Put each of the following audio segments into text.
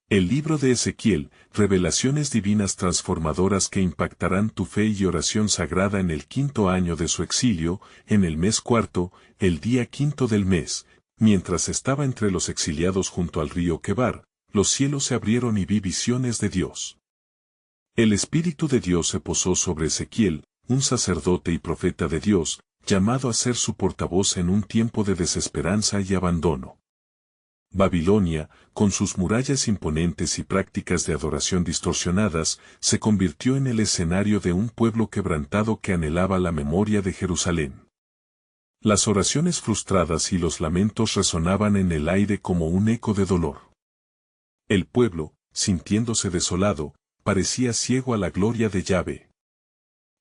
El libro de Ezequiel, revelaciones divinas transformadoras que impactarán tu fe y oración sagrada en el 5.º año de su exilio, en el mes 4.º, el día 5.º del mes, mientras estaba entre los exiliados junto al río Quebar, los cielos se abrieron y vi visiones de Dios. El Espíritu de Dios se posó sobre Ezequiel, un sacerdote y profeta de Dios, llamado a ser su portavoz en un tiempo de desesperanza y abandono. Babilonia, con sus murallas imponentes y prácticas de adoración distorsionadas, se convirtió en el escenario de un pueblo quebrantado que anhelaba la memoria de Jerusalén. Las oraciones frustradas y los lamentos resonaban en el aire como un eco de dolor. El pueblo, sintiéndose desolado, parecía ciego a la gloria de Yahvé.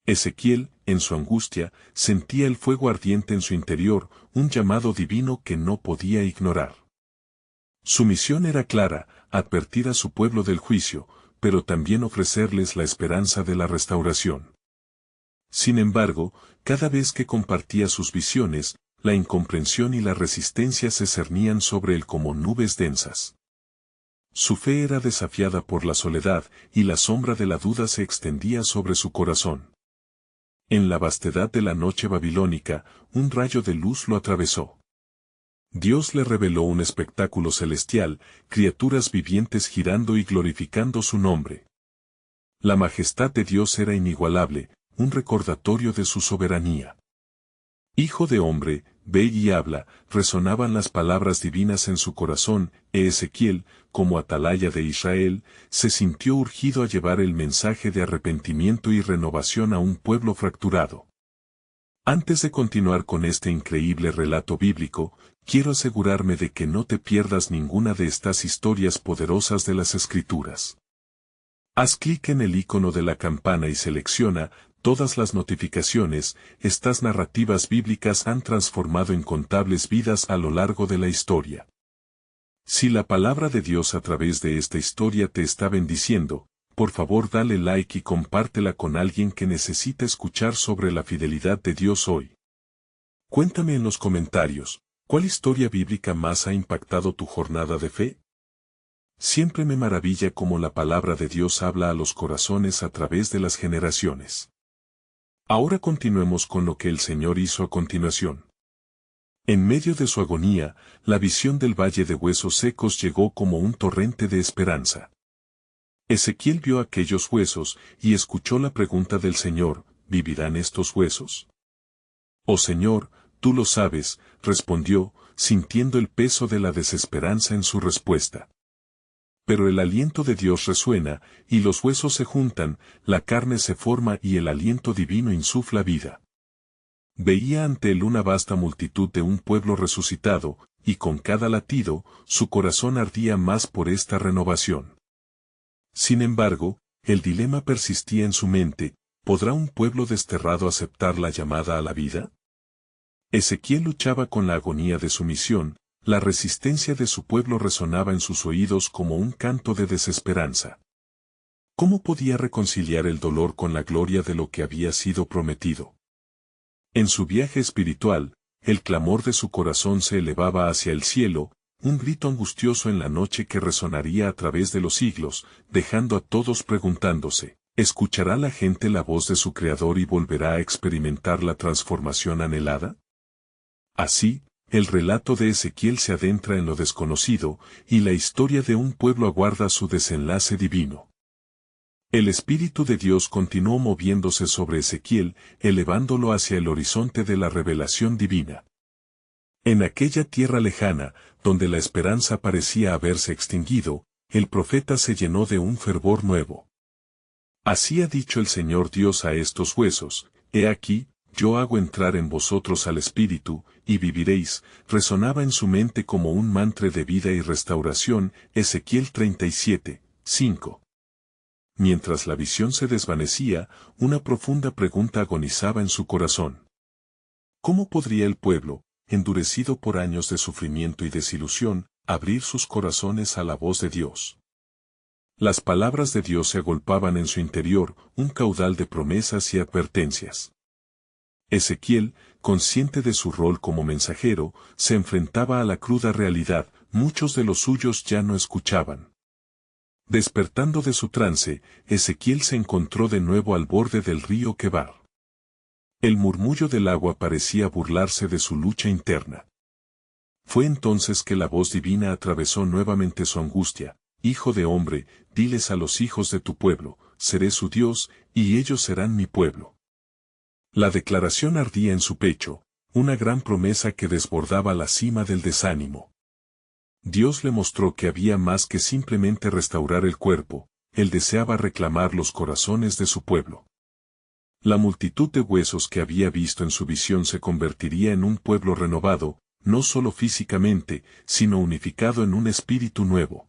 Ezequiel, en su angustia, sentía el fuego ardiente en su interior, un llamado divino que no podía ignorar. Su misión era clara, advertir a su pueblo del juicio, pero también ofrecerles la esperanza de la restauración. Sin embargo, cada vez que compartía sus visiones, la incomprensión y la resistencia se cernían sobre él como nubes densas. Su fe era desafiada por la soledad, y la sombra de la duda se extendía sobre su corazón. En la vastedad de la noche babilónica, un rayo de luz lo atravesó. Dios le reveló un espectáculo celestial, criaturas vivientes girando y glorificando su nombre. La majestad de Dios era inigualable, un recordatorio de su soberanía. Hijo de hombre, ve y habla, resonaban las palabras divinas en su corazón, Ezequiel, como atalaya de Israel, se sintió urgido a llevar el mensaje de arrepentimiento y renovación a un pueblo fracturado. Antes de continuar con este increíble relato bíblico, quiero asegurarme de que no te pierdas ninguna de estas historias poderosas de las Escrituras. Haz clic en el icono de la campana y selecciona todas las notificaciones. Estas narrativas bíblicas han transformado incontables vidas a lo largo de la historia. Si la palabra de Dios a través de esta historia te está bendiciendo, por favor dale like y compártela con alguien que necesita escuchar sobre la fidelidad de Dios hoy. Cuéntame en los comentarios, ¿cuál historia bíblica más ha impactado tu jornada de fe? Siempre me maravilla cómo la palabra de Dios habla a los corazones a través de las generaciones. Ahora continuemos con lo que el Señor hizo a continuación. En medio de su agonía, la visión del valle de huesos secos llegó como un torrente de esperanza. Ezequiel vio aquellos huesos y escuchó la pregunta del Señor, ¿vivirán estos huesos? Oh Señor, tú lo sabes, respondió, sintiendo el peso de la desesperanza en su respuesta. Pero el aliento de Dios resuena, y los huesos se juntan, la carne se forma y el aliento divino insufla vida. Veía ante él una vasta multitud de un pueblo resucitado, y con cada latido, su corazón ardía más por esta renovación. Sin embargo, el dilema persistía en su mente, ¿podrá un pueblo desterrado aceptar la llamada a la vida? Ezequiel luchaba con la agonía de su misión, la resistencia de su pueblo resonaba en sus oídos como un canto de desesperanza. ¿Cómo podía reconciliar el dolor con la gloria de lo que había sido prometido? En su viaje espiritual, el clamor de su corazón se elevaba hacia el cielo, un grito angustioso en la noche que resonaría a través de los siglos, dejando a todos preguntándose, ¿escuchará la gente la voz de su Creador y volverá a experimentar la transformación anhelada? Así, el relato de Ezequiel se adentra en lo desconocido, y la historia de un pueblo aguarda su desenlace divino. El Espíritu de Dios continuó moviéndose sobre Ezequiel, elevándolo hacia el horizonte de la revelación divina. En aquella tierra lejana, donde la esperanza parecía haberse extinguido, el profeta se llenó de un fervor nuevo. Así ha dicho el Señor Dios a estos huesos, he aquí, yo hago entrar en vosotros al Espíritu, y viviréis, resonaba en su mente como un mantra de vida y restauración, Ezequiel 37, 5. Mientras la visión se desvanecía, una profunda pregunta agonizaba en su corazón. ¿Cómo podría el pueblo, endurecido por años de sufrimiento y desilusión, abrir sus corazones a la voz de Dios? Las palabras de Dios se agolpaban en su interior, un caudal de promesas y advertencias. Ezequiel, consciente de su rol como mensajero, se enfrentaba a la cruda realidad, muchos de los suyos ya no escuchaban. Despertando de su trance, Ezequiel se encontró de nuevo al borde del río Quebar. El murmullo del agua parecía burlarse de su lucha interna. Fue entonces que la voz divina atravesó nuevamente su angustia. Hijo de hombre, diles a los hijos de tu pueblo, seré su Dios, y ellos serán mi pueblo. La declaración ardía en su pecho, una gran promesa que desbordaba la cima del desánimo. Dios le mostró que había más que simplemente restaurar el cuerpo, él deseaba reclamar los corazones de su pueblo. La multitud de huesos que había visto en su visión se convertiría en un pueblo renovado, no solo físicamente, sino unificado en un espíritu nuevo.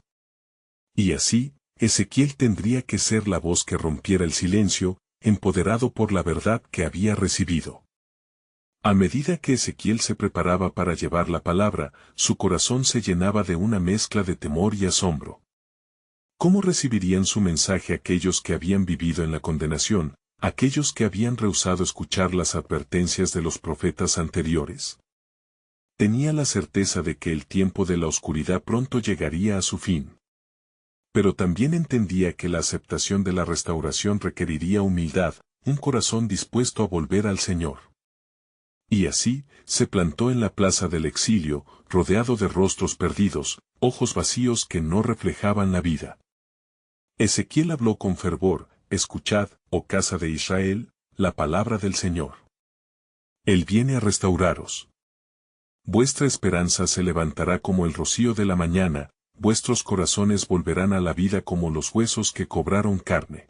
Y así, Ezequiel tendría que ser la voz que rompiera el silencio, empoderado por la verdad que había recibido. A medida que Ezequiel se preparaba para llevar la palabra, su corazón se llenaba de una mezcla de temor y asombro. ¿Cómo recibirían su mensaje aquellos que habían vivido en la condenación, aquellos que habían rehusado escuchar las advertencias de los profetas anteriores? Tenía la certeza de que el tiempo de la oscuridad pronto llegaría a su fin. Pero también entendía que la aceptación de la restauración requeriría humildad, un corazón dispuesto a volver al Señor. Y así, se plantó en la plaza del exilio, rodeado de rostros perdidos, ojos vacíos que no reflejaban la vida. Ezequiel habló con fervor: escuchad, oh casa de Israel, la palabra del Señor. Él viene a restauraros. Vuestra esperanza se levantará como el rocío de la mañana, vuestros corazones volverán a la vida como los huesos que cobraron carne.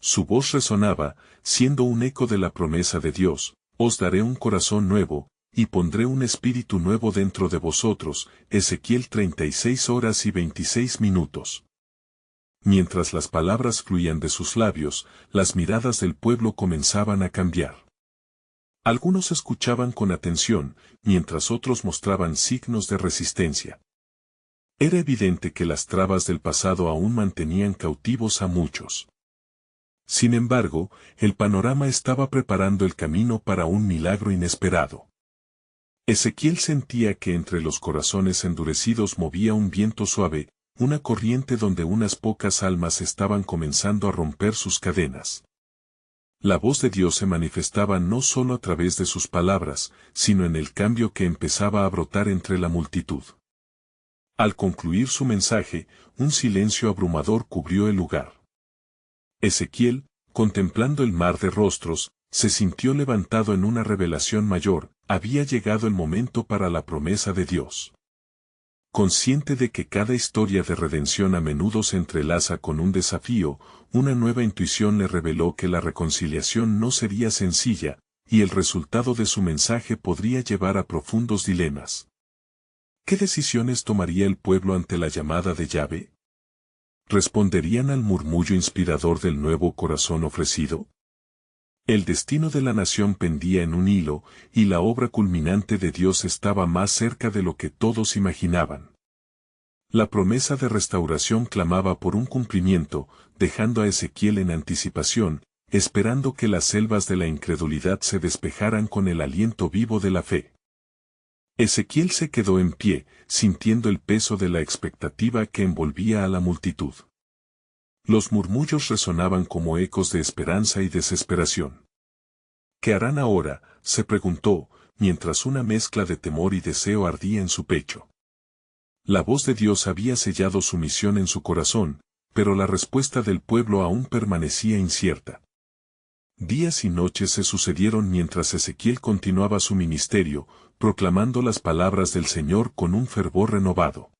Su voz resonaba, siendo un eco de la promesa de Dios: os daré un corazón nuevo, y pondré un espíritu nuevo dentro de vosotros. Ezequiel 36:26. Mientras las palabras fluían de sus labios, las miradas del pueblo comenzaban a cambiar. Algunos escuchaban con atención, mientras otros mostraban signos de resistencia. Era evidente que las trabas del pasado aún mantenían cautivos a muchos. Sin embargo, el panorama estaba preparando el camino para un milagro inesperado. Ezequiel sentía que entre los corazones endurecidos movía un viento suave, una corriente donde unas pocas almas estaban comenzando a romper sus cadenas. La voz de Dios se manifestaba no solo a través de sus palabras, sino en el cambio que empezaba a brotar entre la multitud. Al concluir su mensaje, un silencio abrumador cubrió el lugar. Ezequiel, contemplando el mar de rostros, se sintió levantado en una revelación mayor: había llegado el momento para la promesa de Dios. Consciente de que cada historia de redención a menudo se entrelaza con un desafío, una nueva intuición le reveló que la reconciliación no sería sencilla, y el resultado de su mensaje podría llevar a profundos dilemas. ¿Qué decisiones tomaría el pueblo ante la llamada de Yahvé? ¿Responderían al murmullo inspirador del nuevo corazón ofrecido? El destino de la nación pendía en un hilo, y la obra culminante de Dios estaba más cerca de lo que todos imaginaban. La promesa de restauración clamaba por un cumplimiento, dejando a Ezequiel en anticipación, esperando que las selvas de la incredulidad se despejaran con el aliento vivo de la fe. Ezequiel se quedó en pie, sintiendo el peso de la expectativa que envolvía a la multitud. Los murmullos resonaban como ecos de esperanza y desesperación. ¿Qué harán ahora?, se preguntó, mientras una mezcla de temor y deseo ardía en su pecho. La voz de Dios había sellado su misión en su corazón, pero la respuesta del pueblo aún permanecía incierta. Días y noches se sucedieron mientras Ezequiel continuaba su ministerio, proclamando las palabras del Señor con un fervor renovado.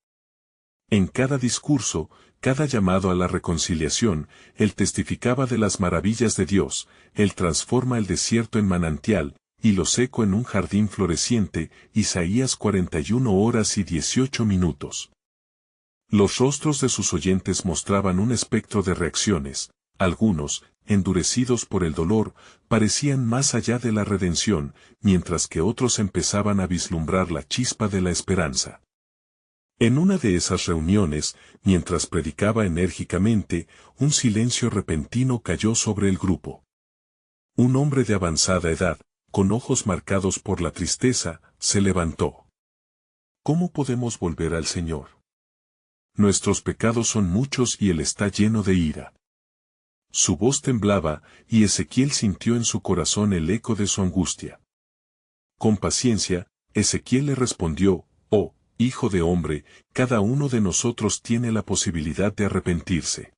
En cada discurso, cada llamado a la reconciliación, él testificaba de las maravillas de Dios: él transforma el desierto en manantial, y lo seco en un jardín floreciente. Isaías 41:18. Los rostros de sus oyentes mostraban un espectro de reacciones. Algunos, endurecidos por el dolor, parecían más allá de la redención, mientras que otros empezaban a vislumbrar la chispa de la esperanza. En una de esas reuniones, mientras predicaba enérgicamente, un silencio repentino cayó sobre el grupo. Un hombre de avanzada edad, con ojos marcados por la tristeza, se levantó. ¿Cómo podemos volver al Señor? Nuestros pecados son muchos y él está lleno de ira. Su voz temblaba, y Ezequiel sintió en su corazón el eco de su angustia. Con paciencia, Ezequiel le respondió: «Oh, hijo de hombre, cada uno de nosotros tiene la posibilidad de arrepentirse.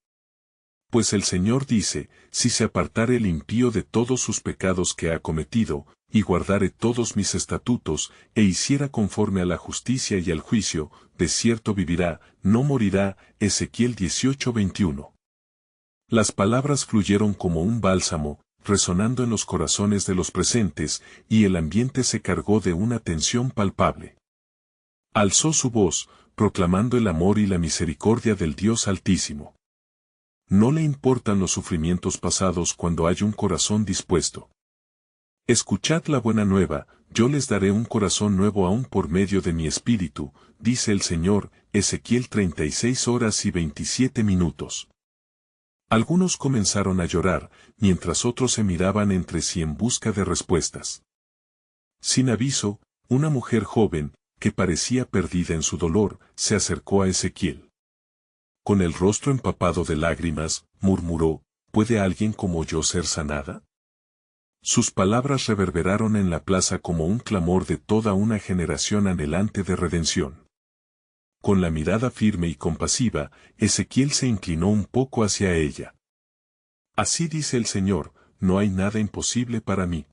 Pues el Señor dice: si se apartare el impío de todos sus pecados que ha cometido, y guardare todos mis estatutos, e hiciera conforme a la justicia y al juicio, de cierto vivirá, no morirá». Ezequiel 18:21. Las palabras fluyeron como un bálsamo, resonando en los corazones de los presentes, y el ambiente se cargó de una tensión palpable. Alzó su voz, proclamando el amor y la misericordia del Dios Altísimo. No le importan los sufrimientos pasados cuando hay un corazón dispuesto. Escuchad la buena nueva: yo les daré un corazón nuevo aún por medio de mi espíritu, dice el Señor. Ezequiel 36:27. Algunos comenzaron a llorar, mientras otros se miraban entre sí en busca de respuestas. Sin aviso, una mujer joven, que parecía perdida en su dolor, se acercó a Ezequiel. Con el rostro empapado de lágrimas, murmuró: ¿puede alguien como yo ser sanada? Sus palabras reverberaron en la plaza como un clamor de toda una generación anhelante de redención. Con la mirada firme y compasiva, Ezequiel se inclinó un poco hacia ella. Así dice el Señor: no hay nada imposible para mí.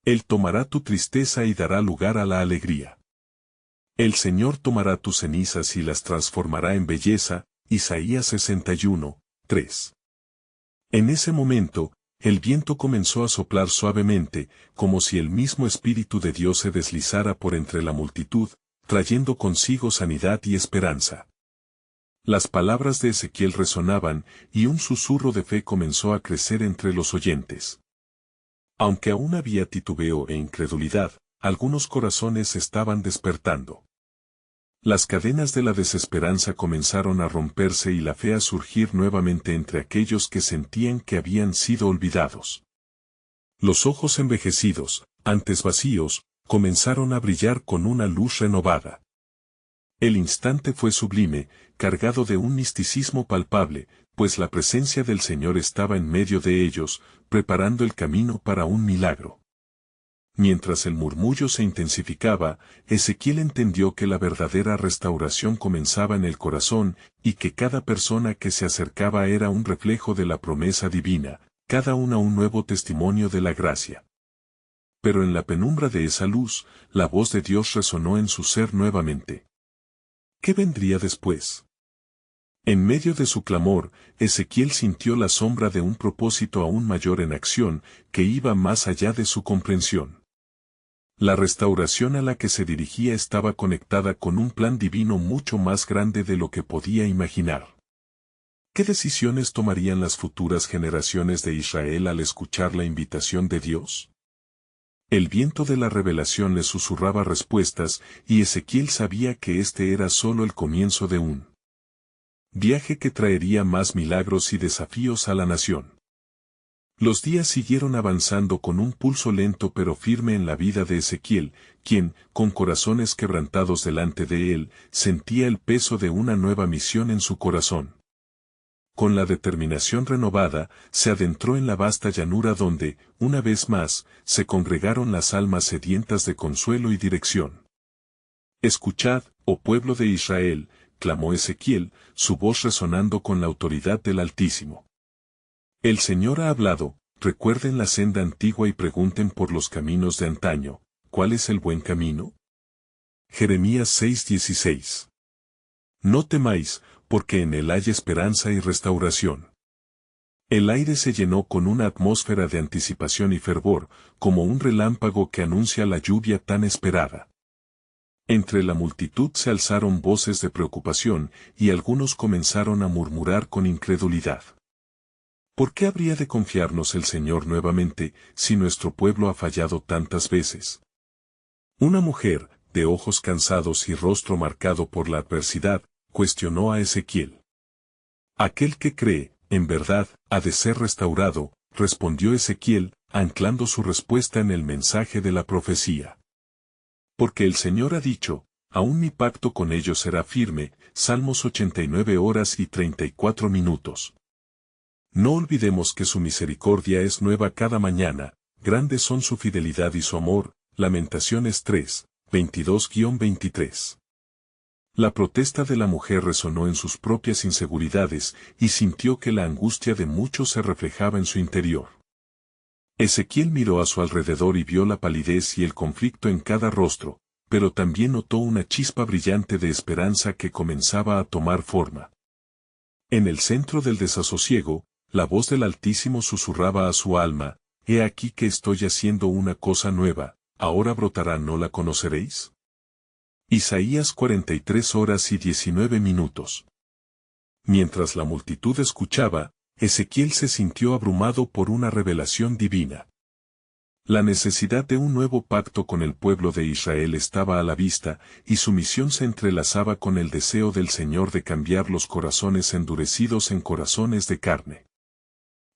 Él tomará tu tristeza y dará lugar a la alegría. El Señor tomará tus cenizas y las transformará en belleza. Isaías 61:3. En ese momento, el viento comenzó a soplar suavemente, como si el mismo Espíritu de Dios se deslizara por entre la multitud, trayendo consigo sanidad y esperanza. Las palabras de Ezequiel resonaban, y un susurro de fe comenzó a crecer entre los oyentes. Aunque aún había titubeo e incredulidad, algunos corazones estaban despertando. Las cadenas de la desesperanza comenzaron a romperse y la fe a surgir nuevamente entre aquellos que sentían que habían sido olvidados. Los ojos envejecidos, antes vacíos, comenzaron a brillar con una luz renovada. El instante fue sublime, cargado de un misticismo palpable, pues la presencia del Señor estaba en medio de ellos, preparando el camino para un milagro. Mientras el murmullo se intensificaba, Ezequiel entendió que la verdadera restauración comenzaba en el corazón, y que cada persona que se acercaba era un reflejo de la promesa divina, cada una un nuevo testimonio de la gracia. Pero en la penumbra de esa luz, la voz de Dios resonó en su ser nuevamente. ¿Qué vendría después? En medio de su clamor, Ezequiel sintió la sombra de un propósito aún mayor en acción, que iba más allá de su comprensión. La restauración a la que se dirigía estaba conectada con un plan divino mucho más grande de lo que podía imaginar. ¿Qué decisiones tomarían las futuras generaciones de Israel al escuchar la invitación de Dios? El viento de la revelación le susurraba respuestas, y Ezequiel sabía que este era solo el comienzo de un viaje que traería más milagros y desafíos a la nación. Los días siguieron avanzando con un pulso lento pero firme en la vida de Ezequiel, quien, con corazones quebrantados delante de él, sentía el peso de una nueva misión en su corazón. Con la determinación renovada, se adentró en la vasta llanura donde, una vez más, se congregaron las almas sedientas de consuelo y dirección. «Escuchad, oh pueblo de Israel», clamó Ezequiel, su voz resonando con la autoridad del Altísimo. «El Señor ha hablado, recuerden la senda antigua y pregunten por los caminos de antaño, ¿cuál es el buen camino?». Jeremías 6:16. No temáis, porque en él hay esperanza y restauración. El aire se llenó con una atmósfera de anticipación y fervor, como un relámpago que anuncia la lluvia tan esperada. Entre la multitud se alzaron voces de preocupación, y algunos comenzaron a murmurar con incredulidad. ¿Por qué habría de confiarnos el Señor nuevamente, si nuestro pueblo ha fallado tantas veces? Una mujer, de ojos cansados y rostro marcado por la adversidad, cuestionó a Ezequiel. «Aquel que cree, en verdad, ha de ser restaurado», respondió Ezequiel, anclando su respuesta en el mensaje de la profecía. «Porque el Señor ha dicho, aún mi pacto con ellos será firme, Salmos 89 horas y 34 minutos. No olvidemos que su misericordia es nueva cada mañana, grandes son su fidelidad y su amor. Lamentaciones 3, 22-23. La protesta de la mujer resonó en sus propias inseguridades y sintió que la angustia de muchos se reflejaba en su interior. Ezequiel miró a su alrededor y vio la palidez y el conflicto en cada rostro, pero también notó una chispa brillante de esperanza que comenzaba a tomar forma. En el centro del desasosiego, la voz del Altísimo susurraba a su alma: «He aquí que estoy haciendo una cosa nueva, ahora brotará, ¿no la conoceréis?». Isaías 43 horas y 19 minutos. Mientras la multitud escuchaba, Ezequiel se sintió abrumado por una revelación divina. La necesidad de un nuevo pacto con el pueblo de Israel estaba a la vista, y su misión se entrelazaba con el deseo del Señor de cambiar los corazones endurecidos en corazones de carne.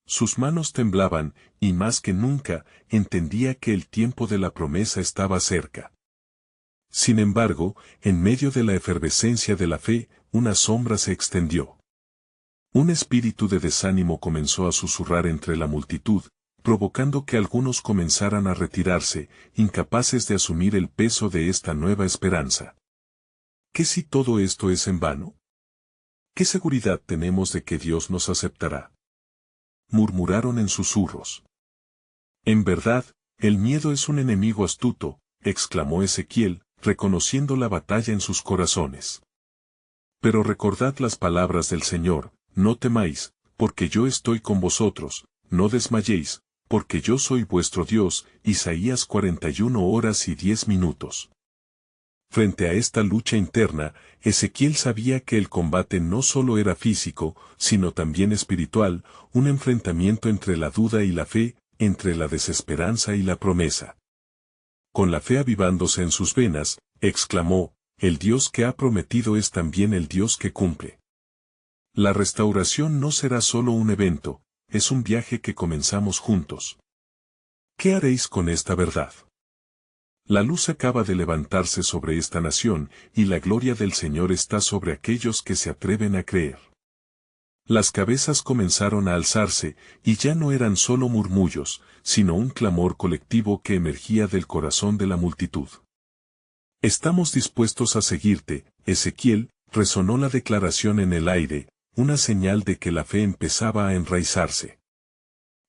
Sus manos temblaban, y más que nunca, entendía que el tiempo de la promesa estaba cerca. Sin embargo, en medio de la efervescencia de la fe, una sombra se extendió. Un espíritu de desánimo comenzó a susurrar entre la multitud, provocando que algunos comenzaran a retirarse, incapaces de asumir el peso de esta nueva esperanza. ¿Qué si todo esto es en vano? ¿Qué seguridad tenemos de que Dios nos aceptará?, murmuraron en susurros. En verdad, el miedo es un enemigo astuto, exclamó Ezequiel, reconociendo la batalla en sus corazones. Pero recordad las palabras del Señor: no temáis, porque yo estoy con vosotros, no desmayéis, porque yo soy vuestro Dios. Isaías 41 horas y 10 minutos. Frente a esta lucha interna, Ezequiel sabía que el combate no solo era físico, sino también espiritual, un enfrentamiento entre la duda y la fe, entre la desesperanza y la promesa. Con la fe avivándose en sus venas, exclamó: el Dios que ha prometido es también el Dios que cumple. La restauración no será solo un evento, es un viaje que comenzamos juntos. ¿Qué haréis con esta verdad? La luz acaba de levantarse sobre esta nación, y la gloria del Señor está sobre aquellos que se atreven a creer. Las cabezas comenzaron a alzarse, y ya no eran solo murmullos, sino un clamor colectivo que emergía del corazón de la multitud. Estamos dispuestos a seguirte, Ezequiel, resonó la declaración en el aire, una señal de que la fe empezaba a enraizarse.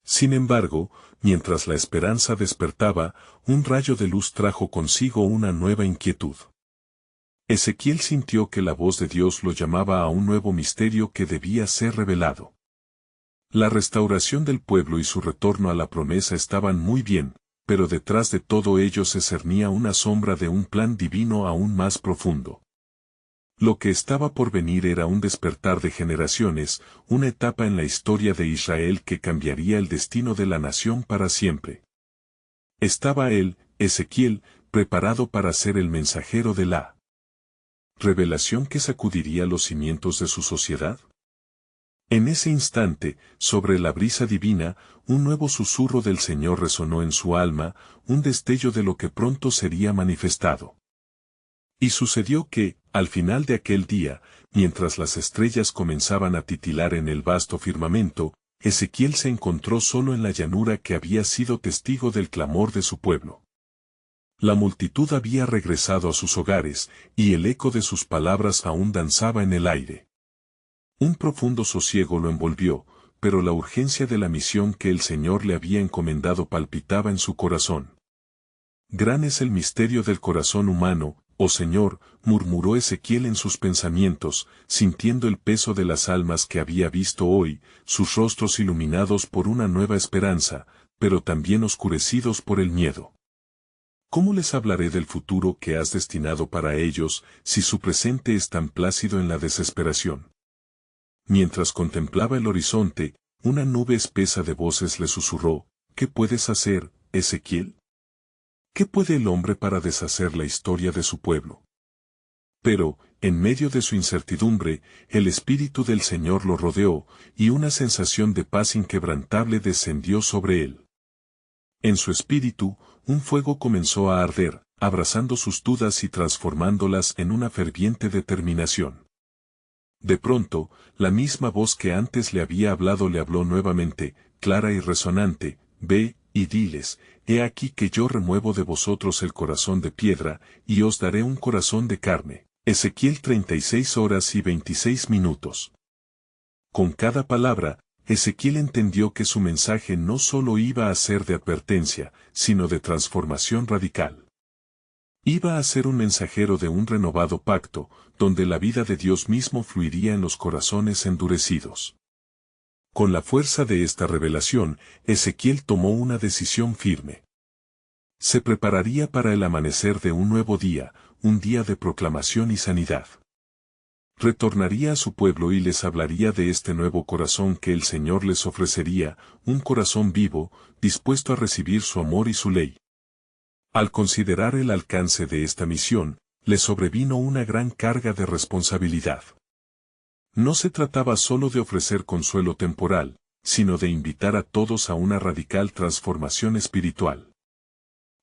Sin embargo, mientras la esperanza despertaba, un rayo de luz trajo consigo una nueva inquietud. Ezequiel sintió que la voz de Dios lo llamaba a un nuevo misterio que debía ser revelado. La restauración del pueblo y su retorno a la promesa estaban muy bien, pero detrás de todo ello se cernía una sombra de un plan divino aún más profundo. Lo que estaba por venir era un despertar de generaciones, una etapa en la historia de Israel que cambiaría el destino de la nación para siempre. Estaba él, Ezequiel, preparado para ser el mensajero de la revelación que sacudiría los cimientos de su sociedad. En ese instante, sobre la brisa divina, un nuevo susurro del Señor resonó en su alma, un destello de lo que pronto sería manifestado. Y sucedió que, al final de aquel día, mientras las estrellas comenzaban a titilar en el vasto firmamento, Ezequiel se encontró solo en la llanura que había sido testigo del clamor de su pueblo. La multitud había regresado a sus hogares, y el eco de sus palabras aún danzaba en el aire. Un profundo sosiego lo envolvió, pero la urgencia de la misión que el Señor le había encomendado palpitaba en su corazón. Gran es el misterio del corazón humano, oh Señor, murmuró Ezequiel en sus pensamientos, sintiendo el peso de las almas que había visto hoy, sus rostros iluminados por una nueva esperanza, pero también oscurecidos por el miedo. ¿Cómo les hablaré del futuro que has destinado para ellos, si su presente es tan plácido en la desesperación? Mientras contemplaba el horizonte, una nube espesa de voces le susurró: ¿qué puedes hacer, Ezequiel? ¿Qué puede el hombre para deshacer la historia de su pueblo? Pero, en medio de su incertidumbre, el Espíritu del Señor lo rodeó, y una sensación de paz inquebrantable descendió sobre él. En su espíritu, un fuego comenzó a arder, abrazando sus dudas y transformándolas en una ferviente determinación. De pronto, la misma voz que antes le había hablado le habló nuevamente, clara y resonante, ve, y diles, he aquí que yo remuevo de vosotros el corazón de piedra, y os daré un corazón de carne. Ezequiel 36 horas y 26 minutos. Con cada palabra, Ezequiel entendió que su mensaje no solo iba a ser de advertencia, sino de transformación radical. Iba a ser un mensajero de un renovado pacto, donde la vida de Dios mismo fluiría en los corazones endurecidos. Con la fuerza de esta revelación, Ezequiel tomó una decisión firme. Se prepararía para el amanecer de un nuevo día, un día de proclamación y sanidad. Retornaría a su pueblo y les hablaría de este nuevo corazón que el Señor les ofrecería, un corazón vivo, dispuesto a recibir su amor y su ley. Al considerar el alcance de esta misión, le sobrevino una gran carga de responsabilidad. No se trataba solo de ofrecer consuelo temporal, sino de invitar a todos a una radical transformación espiritual.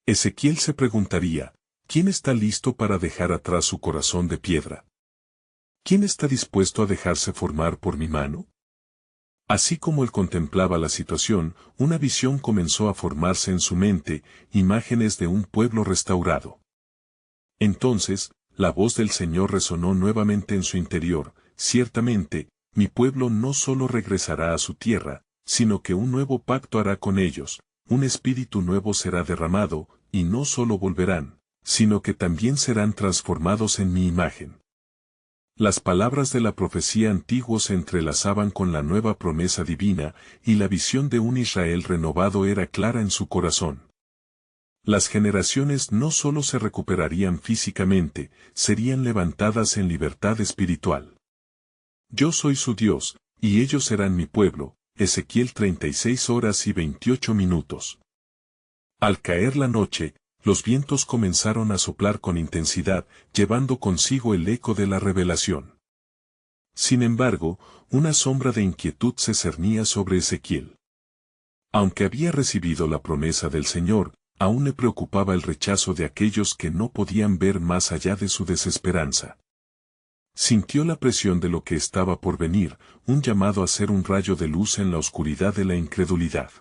Ezequiel se preguntaría, ¿quién está listo para dejar atrás su corazón de piedra? ¿Quién está dispuesto a dejarse formar por mi mano? Así como él contemplaba la situación, una visión comenzó a formarse en su mente, imágenes de un pueblo restaurado. Entonces, la voz del Señor resonó nuevamente en su interior, ciertamente, mi pueblo no solo regresará a su tierra, sino que un nuevo pacto hará con ellos, un espíritu nuevo será derramado, y no solo volverán, sino que también serán transformados en mi imagen. Las palabras de la profecía antigua se entrelazaban con la nueva promesa divina, y la visión de un Israel renovado era clara en su corazón. Las generaciones no solo se recuperarían físicamente, serían levantadas en libertad espiritual. Yo soy su Dios, y ellos serán mi pueblo. Ezequiel 36 horas y 28 minutos. Al caer la noche, los vientos comenzaron a soplar con intensidad, llevando consigo el eco de la revelación. Sin embargo, una sombra de inquietud se cernía sobre Ezequiel. Aunque había recibido la promesa del Señor, aún le preocupaba el rechazo de aquellos que no podían ver más allá de su desesperanza. Sintió la presión de lo que estaba por venir, un llamado a ser un rayo de luz en la oscuridad de la incredulidad.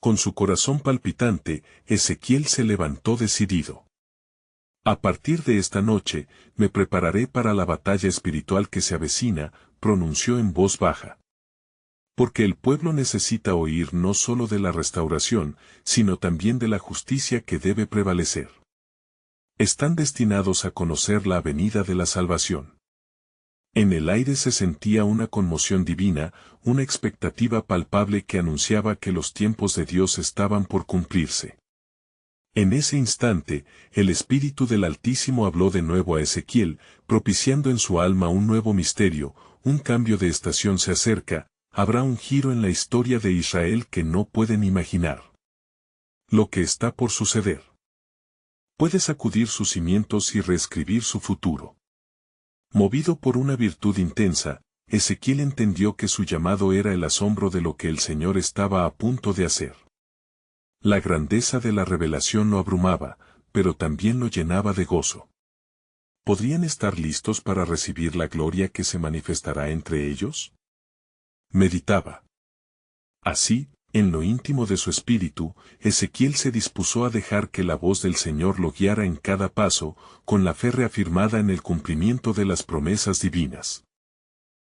Con su corazón palpitante, Ezequiel se levantó decidido. A partir de esta noche, me prepararé para la batalla espiritual que se avecina, pronunció en voz baja. Porque el pueblo necesita oír no solo de la restauración, sino también de la justicia que debe prevalecer. Están destinados a conocer la venida de la salvación. En el aire se sentía una conmoción divina, una expectativa palpable que anunciaba que los tiempos de Dios estaban por cumplirse. En ese instante, el Espíritu del Altísimo habló de nuevo a Ezequiel, propiciando en su alma un nuevo misterio, un cambio de estación se acerca, habrá un giro en la historia de Israel que no pueden imaginar. Lo que está por suceder puede sacudir sus cimientos y reescribir su futuro. Movido por una virtud intensa, Ezequiel entendió que su llamado era el asombro de lo que el Señor estaba a punto de hacer. La grandeza de la revelación lo abrumaba, pero también lo llenaba de gozo. ¿Podrían estar listos para recibir la gloria que se manifestará entre ellos? Meditaba. Así, en lo íntimo de su espíritu, Ezequiel se dispuso a dejar que la voz del Señor lo guiara en cada paso, con la fe reafirmada en el cumplimiento de las promesas divinas.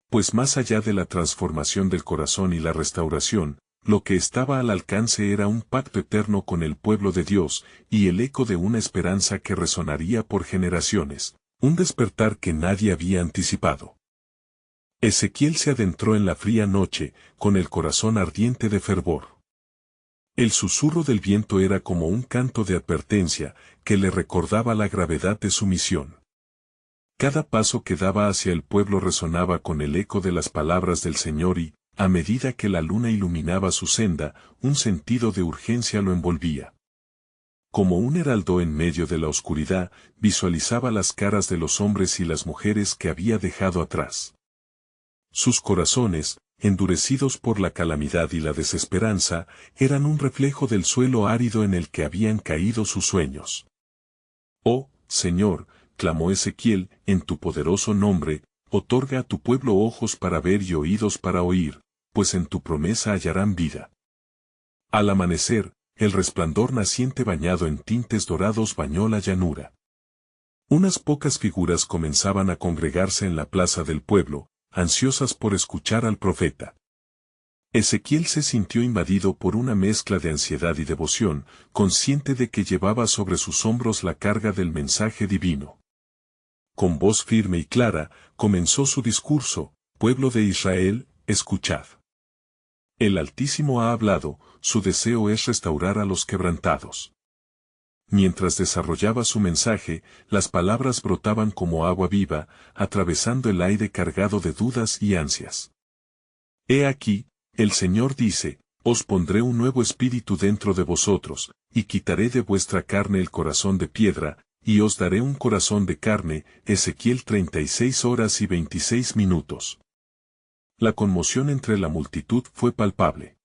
Pues más allá de la transformación del corazón y la restauración, lo que estaba al alcance era un pacto eterno con el pueblo de Dios, y el eco de una esperanza que resonaría por generaciones, un despertar que nadie había anticipado. Ezequiel se adentró en la fría noche, con el corazón ardiente de fervor. El susurro del viento era como un canto de advertencia, que le recordaba la gravedad de su misión. Cada paso que daba hacia el pueblo resonaba con el eco de las palabras del Señor y, a medida que la luna iluminaba su senda, un sentido de urgencia lo envolvía. Como un heraldo en medio de la oscuridad, visualizaba las caras de los hombres y las mujeres que había dejado atrás. Sus corazones, endurecidos por la calamidad y la desesperanza, eran un reflejo del suelo árido en el que habían caído sus sueños. Oh, Señor, clamó Ezequiel, en tu poderoso nombre, otorga a tu pueblo ojos para ver y oídos para oír, pues en tu promesa hallarán vida. Al amanecer, el resplandor naciente bañado en tintes dorados bañó la llanura. Unas pocas figuras comenzaban a congregarse en la plaza del pueblo, ansiosas por escuchar al profeta. Ezequiel se sintió invadido por una mezcla de ansiedad y devoción, consciente de que llevaba sobre sus hombros la carga del mensaje divino. Con voz firme y clara, comenzó su discurso: pueblo de Israel, escuchad. El Altísimo ha hablado, su deseo es restaurar a los quebrantados. Mientras desarrollaba su mensaje, las palabras brotaban como agua viva, atravesando el aire cargado de dudas y ansias. He aquí, el Señor dice, os pondré un nuevo espíritu dentro de vosotros, y quitaré de vuestra carne el corazón de piedra, y os daré un corazón de carne. Ezequiel 36 horas y 26 minutos. La conmoción entre la multitud fue palpable.